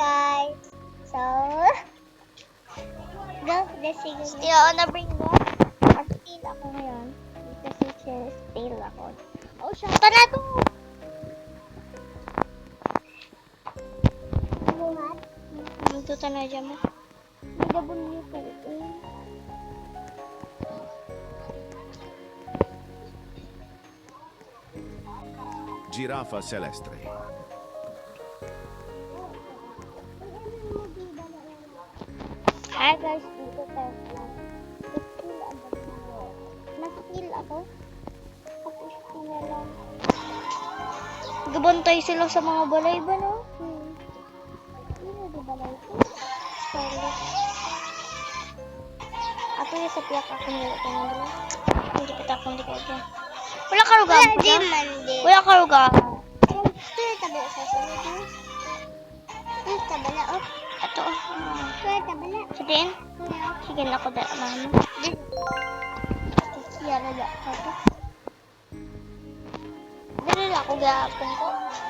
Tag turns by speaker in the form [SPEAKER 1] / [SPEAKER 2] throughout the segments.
[SPEAKER 1] guys. So, go. Let's see.
[SPEAKER 2] Still on the bring go.
[SPEAKER 1] Still ako ngayon. Kasi still ako. Oh, shot na to! Buhat?
[SPEAKER 2] Magtuta na dyan mo.
[SPEAKER 1] May gabon niyo po.
[SPEAKER 3] Giraffa celestre.
[SPEAKER 1] Hi guys, dito tayo. Nag-feel ako. Tapos na lang.
[SPEAKER 2] Gabantay sila sa mga balay ba, no?
[SPEAKER 1] Sino di balay ko?
[SPEAKER 2] Scarlet. Ato yung sa piyak ako nila ito nga dala. Hindi kita akong di ka dyan. Wala karuga.
[SPEAKER 1] Wala din man din.
[SPEAKER 2] Wala karuga.
[SPEAKER 1] Ito yung tabi sa sunod. Ito tabala oh.
[SPEAKER 2] Ito.
[SPEAKER 1] Ito yung tabala.
[SPEAKER 2] Sa din? Sige na ako dala, mama.
[SPEAKER 1] Yara da ako.
[SPEAKER 2] Dali lang ako gahapon ko.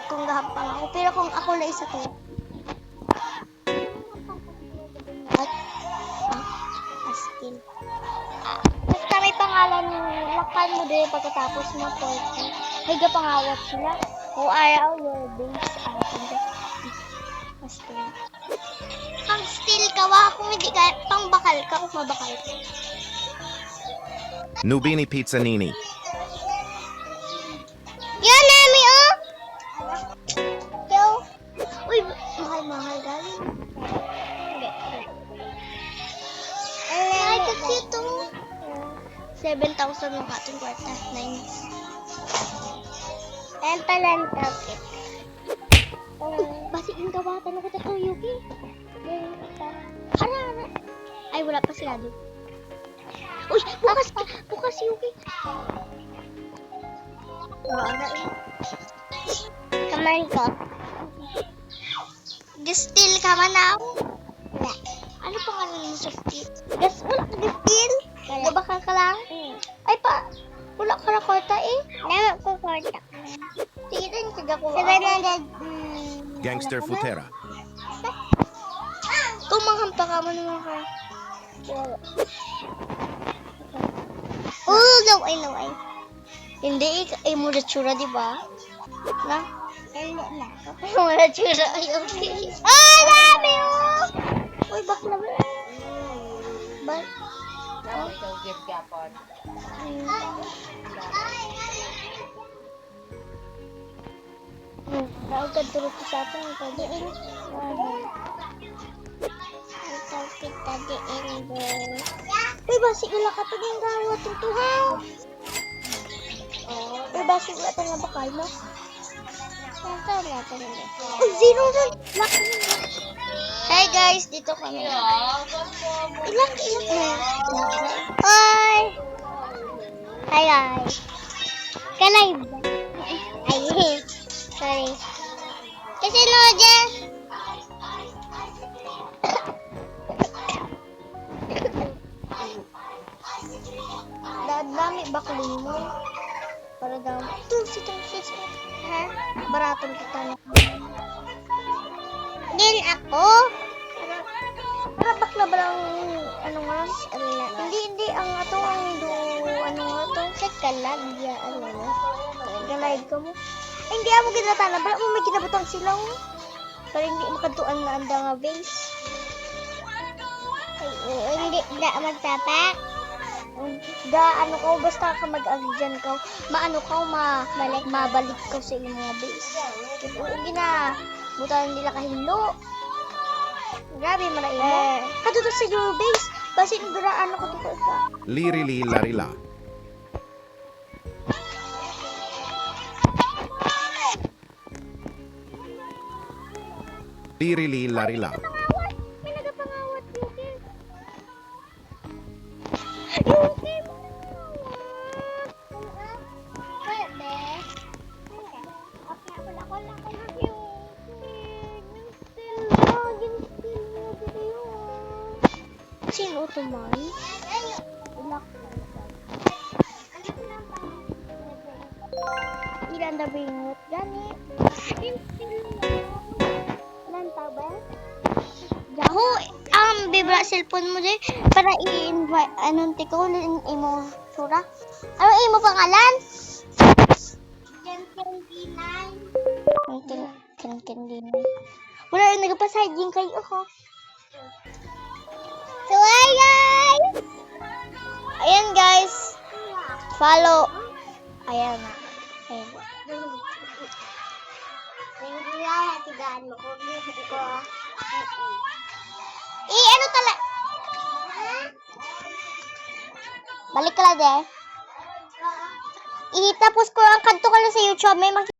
[SPEAKER 2] Kung gahapon ako. Pero kung ako na isa to. What? Askin. Basta may pangalan lakpan mo din pagkatapos mo to. May gapangawat sila. Kung ayaw, your base. Askin.
[SPEAKER 1] Pang still ka wa kung hindi ka pang bakal ka kung mabakal ka.
[SPEAKER 3] Nubini Pizzanini.
[SPEAKER 1] Yan nami oh. Yo.
[SPEAKER 2] Uy, mahal-mahal galing.
[SPEAKER 1] Ay, kasi ito.
[SPEAKER 2] 7,000 yung katong kwarta. 9.
[SPEAKER 1] Lanta.
[SPEAKER 2] Basi yung gawatan ako tato, Yuki. Ara. Ay, wala pa sila doon. Uy, bukas Yuki.
[SPEAKER 1] Wala eh. Kamay ko.
[SPEAKER 2] Gastil ka man na ako.
[SPEAKER 1] Wala.
[SPEAKER 2] Ano pangalan mo sa steal?
[SPEAKER 1] Wala ka gastil.
[SPEAKER 2] Gabakal ka lang? Ay pa, wala ka na kwarta eh.
[SPEAKER 1] Nama ko kwarta.
[SPEAKER 2] Sige rin, kaga ko.
[SPEAKER 1] 700.
[SPEAKER 3] Gangster Futera.
[SPEAKER 2] Tumanghampa ka mo naman ka.
[SPEAKER 1] Oh, no ay.
[SPEAKER 2] Hindi, mo na tsura, di ba? Na?
[SPEAKER 1] Hindi na.
[SPEAKER 2] Mo na tsura, ay okay.
[SPEAKER 1] Ay, dami oh.
[SPEAKER 2] Uy, bakla ba? Ba? Naugad tulog ko sa atin. Pwede rin.
[SPEAKER 1] Ito kita diin do.
[SPEAKER 2] Uy, basig wala ka to ng gawat ng tuhaw. Uy, basig wala to ng bakal, no?
[SPEAKER 1] Ito na ito.
[SPEAKER 2] Uy, zero na. Hi guys, dito kami. Ilang.
[SPEAKER 1] Hi. Hi guys. Kanay ba? Ay, sorry. Kasi no, Jess.
[SPEAKER 2] Dami bakli mo. Para daw. Ito, si Francis. Ha? Baratong kita na.
[SPEAKER 1] Din ako.
[SPEAKER 2] Para bakla ba lang, ano nga?
[SPEAKER 1] Ano na?
[SPEAKER 2] Hindi, ang ato, ang do, ano nga to?
[SPEAKER 1] Sa kalagya, ano na?
[SPEAKER 2] Galayad ka mo. Ay, hindi ako ginatana. Bala mo may kinabutang sila, oh. Para hindi makantuan na anda nga base.
[SPEAKER 1] Ay, hindi na magtapak.
[SPEAKER 2] Ano ka, basta ka mag-agyan ka. Maano ka, mabalik ka sa iyong mga base. Kaya hindi na, butan nila kahilo. Grabe, manaimo. Kaduto sa your base. Basta inuguraan ako ito ka.
[SPEAKER 3] Lirili Larila. Lirili Larila.
[SPEAKER 2] May nagapangawat, Yuki.
[SPEAKER 1] Yuki mo. Pwede. Ako lang ko na
[SPEAKER 2] Sino ito man? Ilan na bingot? Gani. Ilan tao ba? Yahoo! Bibra cellphone mo din para i-invite anong tiko imo sura. Ano imo pangalan? Ken. Wala rin nagpasaging kayo ko. So ayan! Ayan guys. Follow. Ayan na. Ayan. Ano tala? Balik ka lang de. Tapos ko ang kanto ka lang sa YouTube. May